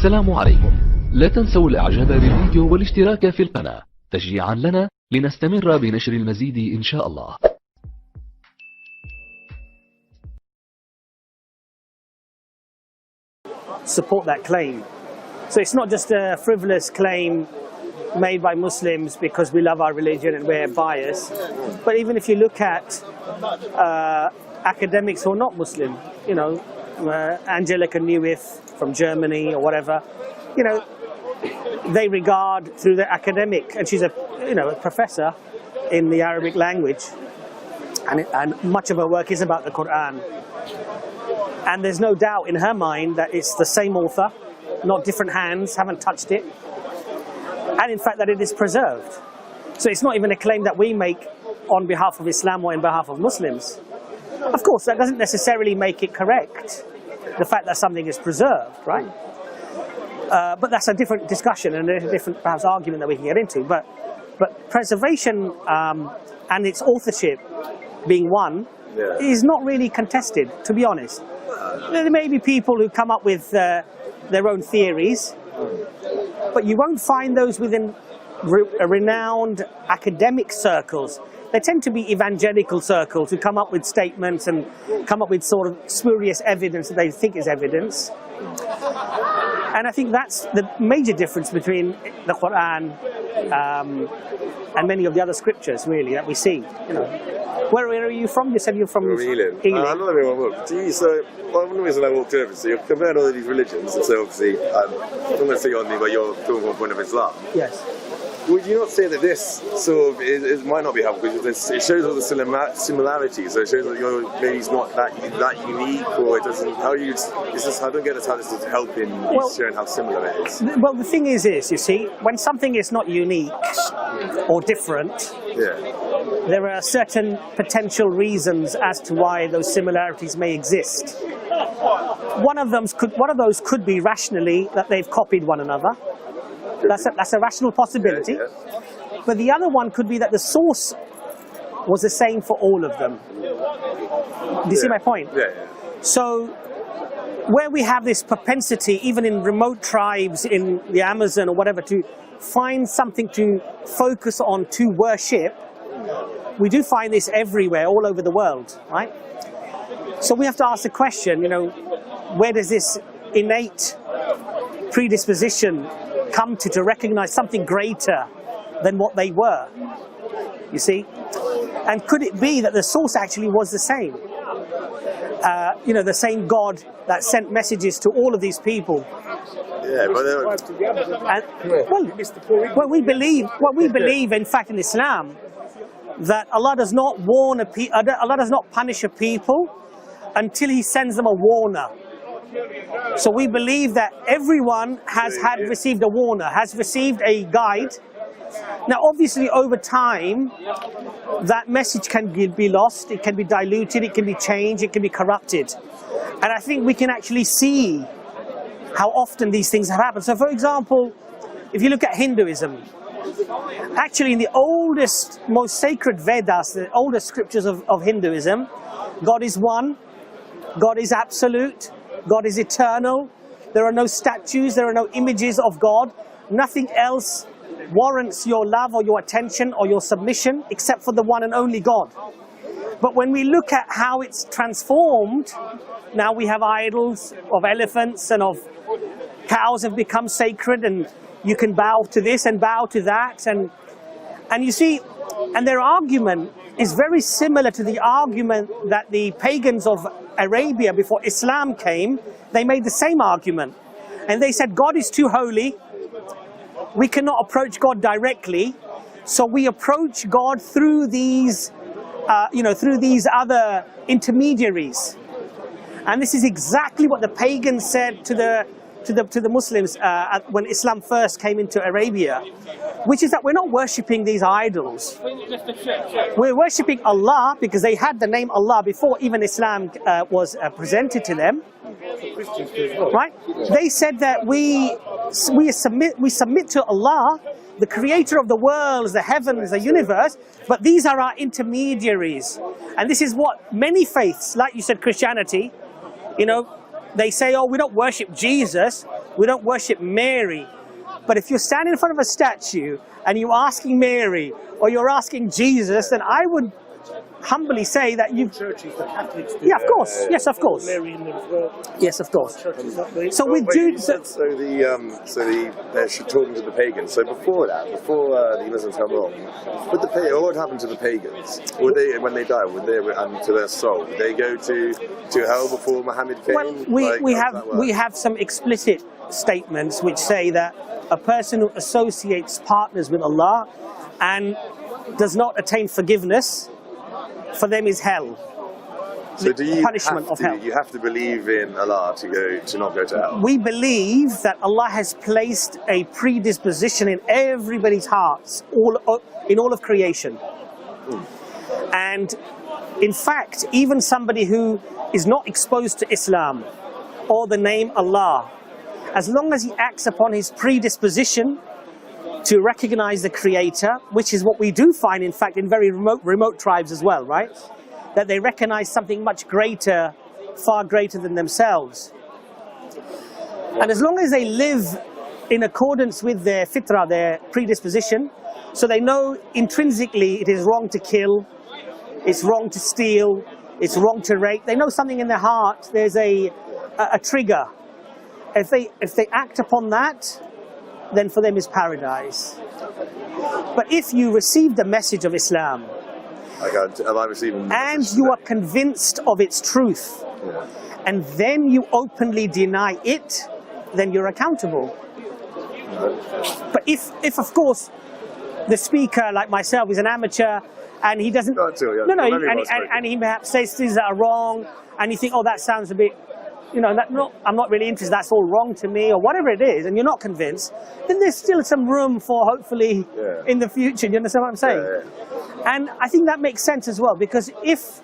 السلام عليكم. لا تنسوا الإعجاب بالفيديو والاشتراك في القناة تشجيعا لنا لنستمر بنشر المزيد إن شاء الله. Support that claim. So it's not just a frivolous claim made by Muslims because we love our religion and we're biased, but even if you look at academics who are not Muslim, you know, Angelica Neuwirth from Germany or whatever, you know, they regard through the academic, and she's a professor in the Arabic language, and much of her work is about the Quran. And there's no doubt in her mind that it's the same author, not different hands, haven't touched it, and in fact that it is preserved. So it's not even a claim that we make on behalf of Islam or on behalf of Muslims. Of course, that doesn't necessarily make it correct, the fact that something is preserved, right? But that's a different discussion and a different perhaps argument that we can get into. But preservation and its authorship being one is not really contested, to be honest. There may be people who come up with their own theories, but you won't find those within renowned academic circles. They tend to be evangelical circles who come up with statements and come up with sort of spurious evidence that they think is evidence. And I think that's the major difference between the Quran and many of the other scriptures, really, that we see. You know, where are you from? You said you're from England. England. I'm not everyone walked. So one of the reasons I walked over, so you're comparing all of these religions, and so obviously I'm going to say on me, but you're talking from point of Islam. Yes. Would you not say that this sort of might not be helpful because it shows all the similarities? So it shows that maybe it's not that unique, or it doesn't. How do you? It's just I don't get how this is helping showing how similar it is. Well, the thing is, you see, when something is not unique or different, there are certain potential reasons as to why those similarities may exist. One of those could be rationally that they've copied one another. That's a rational possibility. But the other one could be that the source was the same for all of them. Do you see my point? So where we have this propensity, even in remote tribes in the Amazon or whatever, to find something to focus on, to worship, we do find this everywhere, all over the world, right? So we have to ask the question, you know, where does this innate predisposition come to recognize something greater than what they were, you see? And could it be that the source actually was the same? You know, the same God that sent messages to all of these people. Yeah, but we believe, in fact, in Islam, that Allah does not Allah does not punish a people until He sends them a warner. So we believe that everyone has received a warner, has received a guide. Now obviously over time that message can be lost, it can be diluted, it can be changed, it can be corrupted. And I think we can actually see how often these things have happened. So for example, if you look at Hinduism, actually in the oldest, most sacred Vedas, the oldest scriptures of Hinduism, God is one, God is absolute, God is eternal. There are no statues, there are no images of God. Nothing else warrants your love or your attention or your submission except for the one and only God. But when we look at how it's transformed, now we have idols of elephants and of cows have become sacred, and you can bow to this and bow to that. And you see, and their argument is very similar to the argument that the pagans of Arabia before Islam came, they made the same argument. And they said, God is too holy, we cannot approach God directly, so we approach God through these, through these other intermediaries. And this is exactly what the pagans said to the Muslims when Islam first came into Arabia, which is that we're not worshipping these idols. We're worshipping Allah because they had the name Allah before even Islam was presented to them. Right? They said that we submit to Allah, the creator of the worlds, the heavens, the universe, but these are our intermediaries. And this is what many faiths, like you said, Christianity, you know, they say, oh, we don't worship Jesus, We don't worship Mary. But if you're standing in front of a statue and you're asking Mary or you're asking Jesus, then I would humbly say that you've... Churches, the Catholics do. Yeah, of course. Yes, of course. Mary in them as well. Yes, of course. So with wait, Jude... they're talking to the pagans. So before that, the Muslims come along, what happened to the pagans? Would they, when they die, and to their soul, would they go to hell before Muhammad came? Well, we have some explicit statements which say that a person who associates partners with Allah and does not attain forgiveness, for them is hell. So do you punishment of hell. You have to believe in Allah to not go to hell? We believe that Allah has placed a predisposition in everybody's hearts, in all of creation. And in fact, even somebody who is not exposed to Islam or the name Allah, as long as he acts upon his predisposition to recognize the Creator, which is what we do find, in fact, in very remote tribes as well, right? That they recognize something much greater, far greater than themselves. And as long as they live in accordance with their fitrah, their predisposition, so they know intrinsically it is wrong to kill, it's wrong to steal, it's wrong to rape. They know something in their heart, there's a trigger. If they act upon that, then for them is paradise. But if you receive the message of Islam, and you are convinced of its truth, and then you openly deny it, then you're accountable. But if of course the speaker, like myself, is an amateur and he doesn't, and he perhaps says things that are wrong, and you think, oh, that sounds a bit, I'm not really interested, that's all wrong to me, or whatever it is, and you're not convinced, then there's still some room for, hopefully, in the future. Do you understand what I'm saying? And I think that makes sense as well, because if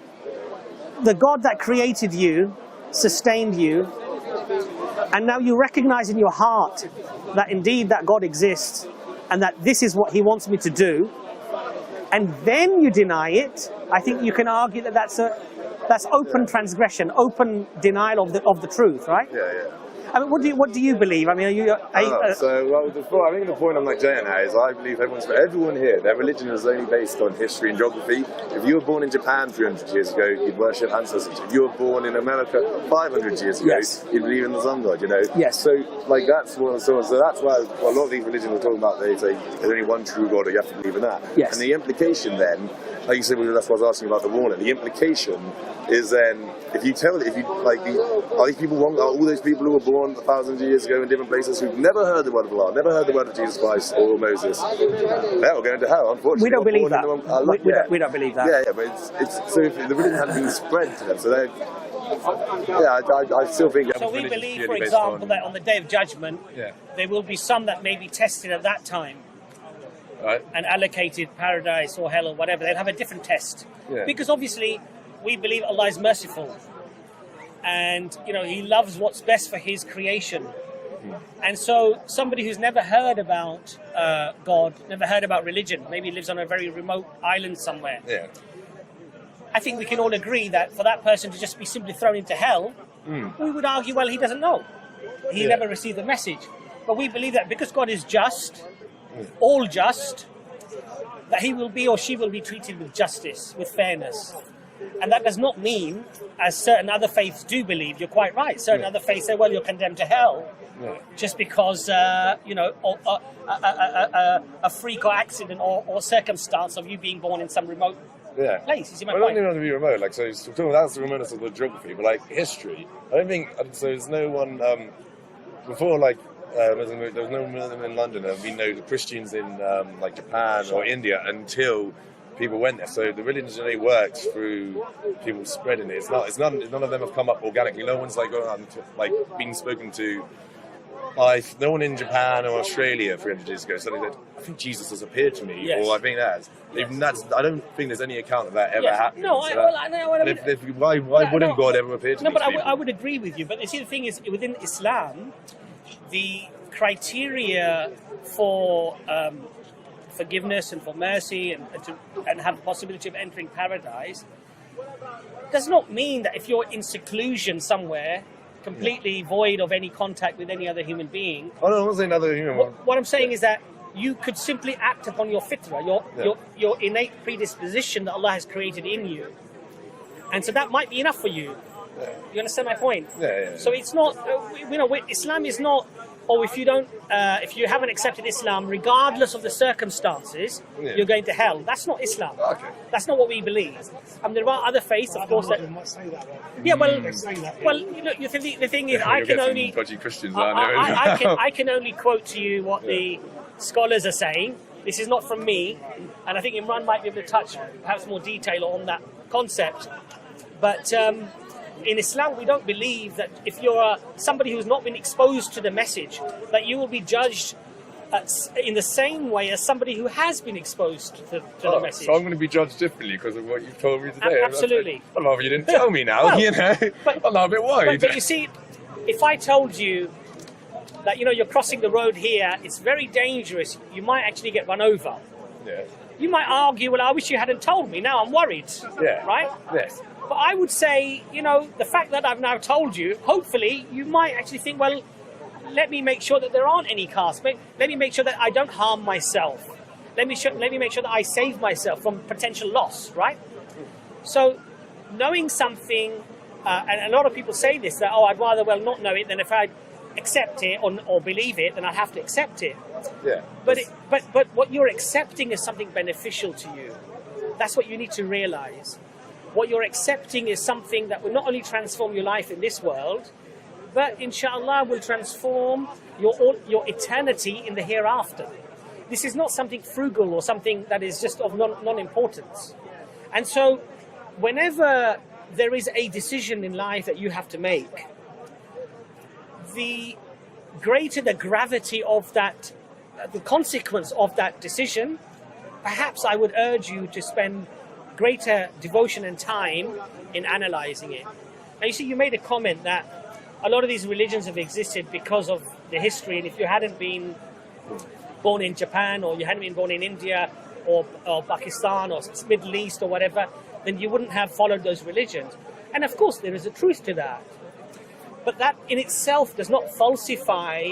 the God that created you, sustained you, and now you recognize in your heart that indeed that God exists, and that this is what he wants me to do, and then you deny it, I think you can argue that that's open transgression, open denial of the truth, right? I mean, what do you believe? I mean, I think the point I'm getting at is I believe everyone here, their religion is only based on history and geography. If you were born in Japan 300 years ago, you'd worship ancestors. If you were born in America 500 years ago, you'd believe in the sun god, Yes. So that's why a lot of these religions are talking about, they say there's only one true god, or you have to believe in that. Yes. And the implication then, like you said, that's what I was asking about the warning. The implication is then, are these people wrong? Are all those people who were born 1,000 years ago in different places who've never heard the word of Allah, never heard the word of Jesus Christ or Moses, they're going to hell, unfortunately. We don't believe that. We don't believe that. Yeah, but it's so if the religion hadn't been spread to them, so they're... I still think... So we believe, for example, that on the Day of Judgment, there will be some that may be tested at that time. Right. And allocated paradise or hell or whatever. They'll have a different test. Because obviously we believe Allah is merciful, and he loves what's best for his creation. And so somebody who's never heard about God, never heard about religion, maybe lives on a very remote island somewhere, I think we can all agree that for that person to just be simply thrown into hell, we would argue, well, he doesn't know, he never received the message. But we believe that because God is just, all just, that he will be or she will be treated with justice, with fairness. And that does not mean, as certain other faiths do believe, you're quite right, certain other faiths say, well, you're condemned to hell, just because, a freak or accident or circumstance of you being born in some remote place. You see my point? I don't even have to be remote, that's the remoteness of the geography, but history, I don't think, so there's no one, before there was no Muslim in London, there have been no Christians in Japan or India until people went there. So the religion only works through people spreading it. None of them have come up organically. No one's being spoken to. No one in Japan or Australia 300 years ago suddenly said, I think Jesus has appeared to me, or I think I don't think there's any account of that ever happening. No, why wouldn't God ever appear to me? No, but I would agree with you. But you see, the thing is, within Islam, the criteria for forgiveness and for mercy and have the possibility of entering paradise does not mean that if you're in seclusion somewhere, completely void of any contact with any other human being. Oh no, I'm not saying other human. What I'm saying is that you could simply act upon your fitrah, your innate predisposition that Allah has created in you, and so that might be enough for you. Yeah. You understand my point? Yeah. So it's not, Islam is not, if you haven't accepted Islam, regardless of the circumstances, you're going to hell. That's not Islam. Okay. That's not what we believe. There are other faiths, of course. Yeah, well, the thing is, I can only dodgy Christians. I can only quote to you what the scholars are saying. This is not from me, and I think Imran might be able to touch perhaps more detail on that concept. But in Islam, we don't believe that if you're somebody who's not been exposed to the message, that you will be judged in the same way as somebody who has been exposed to the message. So I'm going to be judged differently because of what you've told me today. Absolutely. I'd rather you didn't tell me now, But, I'm now a bit worried. But you see, if I told you that, you're crossing the road here, it's very dangerous. You might actually get run over. Yeah. You might argue, well, I wish you hadn't told me. Now I'm worried. Yeah. Right? Yes. But I would say, the fact that I've now told you, hopefully you might actually think, well, let me make sure that there aren't any casts. Let me make sure that I don't harm myself. Let me make sure that I save myself from potential loss, right? So knowing something, and a lot of people say this, that, I'd rather not know it than if I accept it or believe it, then I have to accept it. Yeah. But what you're accepting is something beneficial to you. That's what you need to realize. What you're accepting is something that will not only transform your life in this world, but inshallah will transform your eternity in the hereafter. This is not something frugal or something that is just of non-importance. And so whenever there is a decision in life that you have to make, the greater the gravity of that, the consequence of that decision, perhaps I would urge you to spend greater devotion and time in analysing it. Now you see, you made a comment that a lot of these religions have existed because of the history, and if you hadn't been born in Japan, or you hadn't been born in India or Pakistan or Middle East or whatever, then you wouldn't have followed those religions. And of course there is a truth to that. But that in itself does not falsify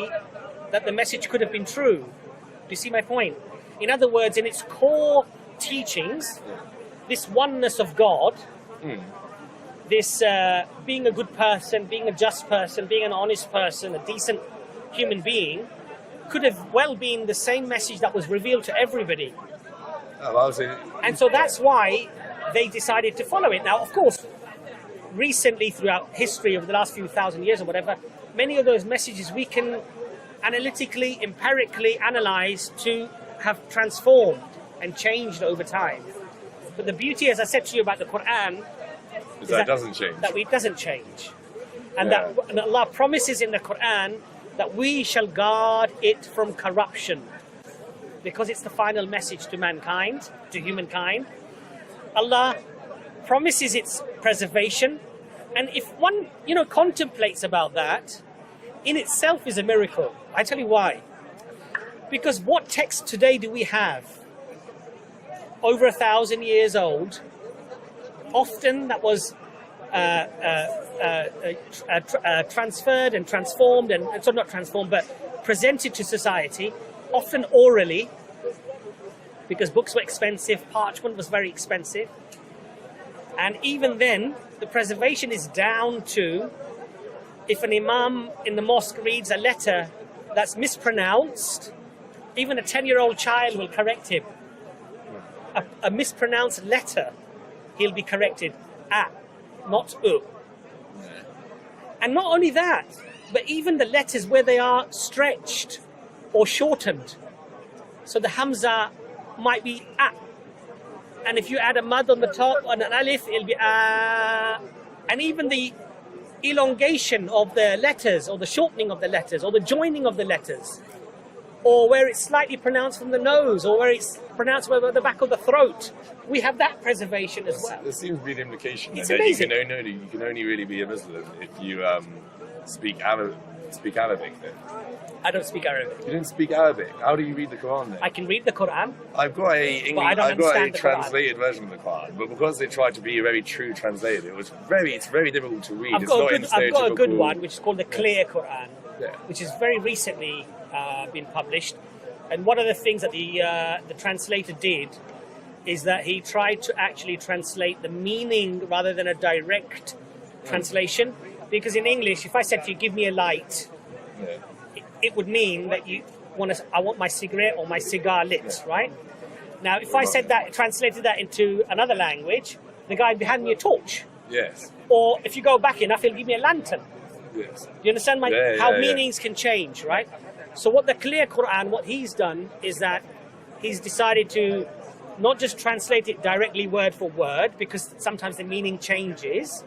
that the message could have been true. Do you see my point? In other words, in its core teachings, this oneness of God, this being a good person, being a just person, being an honest person, a decent human being, could have well been the same message that was revealed to everybody. And so that's why they decided to follow it. Now, of course, recently throughout history over the last few thousand years or whatever, many of those messages we can analytically, empirically analyze to have transformed and changed over time. But the beauty, as I said to you about the Quran, is that it doesn't change. That it doesn't change. And that and Allah promises in the Quran that we shall guard it from corruption, because it's the final message to mankind, to humankind. Allah promises its preservation, and if one contemplates about that, in itself is a miracle. I tell you why. Because what text today do we have? Over 1,000 years old, often that was transferred and transformed, and so not transformed, but presented to society, often orally, because books were expensive, parchment was very expensive. And even then, the preservation is down to, if an imam in the mosque reads a letter that's mispronounced, even a 10-year-old child will correct him. A mispronounced letter, he'll be corrected. Not u. And not only that, but even the letters where they are stretched or shortened. So the hamza might be a. And if you add a mud on the top and an alif, it'll be a. And even the elongation of the letters, or the shortening of the letters, or the joining of the letters, or where it's slightly pronounced from the nose, or where it's pronounced by the back of the throat, we have that preservation as well. There seems to be an implication it's that amazing. you can only really be a Muslim if you speak speak Arabic then? I don't speak Arabic. You don't speak Arabic. How do you read the Quran then? I can read the Quran. I've got a translated version of the Quran, but because they tried to be a very true translator, it's very difficult to read. I've got a good one, which is called the Clear Quran, which is very recently been published. And one of the things that the translator did is that he tried to actually translate the meaning rather than a direct translation. Because in English, if I said to you, "Give me a light," it would mean that I want my cigarette or my cigar lit, right? Now, if I said that, translated that into another language, the guy would be handing me a torch. Yes. Or if you go back enough, he'll give me a lantern. Yes. Do you understand how meanings can change, right? So what the Clear Quran, what he's done is that he's decided to not just translate it directly word for word, because sometimes the meaning changes.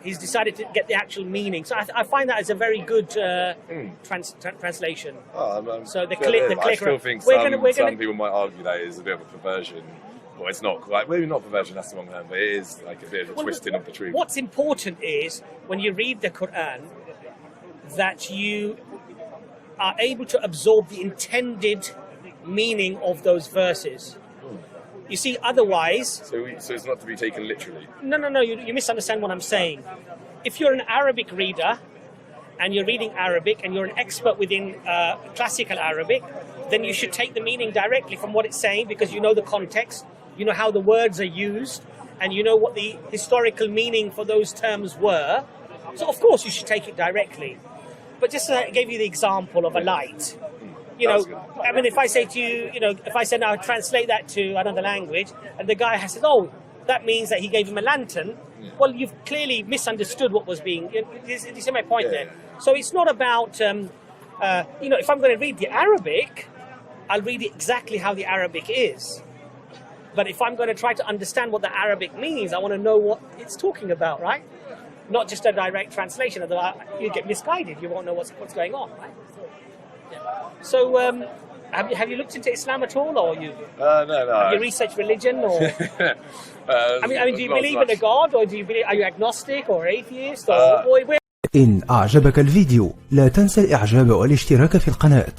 He's decided to get the actual meaning. So I find that as a very good translation. Oh, so the Clear I still think some people might argue that it is a bit of a perversion. Well, it's not like, maybe not perversion, that's the wrong term, but it is like a bit of a twisting of the truth. What's important is when you read the Quran that you are able to absorb the intended meaning of those verses. You see, otherwise... So it's not to be taken literally? No, you misunderstand what I'm saying. If you're an Arabic reader and you're reading Arabic and you're an expert within classical Arabic, then you should take the meaning directly from what it's saying, because you know the context, you know how the words are used, and you know what the historical meaning for those terms were. So of course you should take it directly. But just I gave you the example of a light. You know, I mean, if I say to you, if I say now translate that to another language, and the guy has said, "Oh, that means that he gave him a lantern," well, you've clearly misunderstood what was being. You see my point there? So it's not about, if I'm going to read the Arabic, I'll read it exactly how the Arabic is. But if I'm going to try to understand what the Arabic means, I want to know what it's talking about, right? Not just a direct translation, otherwise you get misguided. You won't know what's going on, right? So, have you looked into Islam at all, or you? No. Have you researched religion, or? I mean, do you believe in a God, or are you agnostic or atheist, or? إن أعجبك الفيديو لا تنسى الإعجاب والاشتراك في القناة.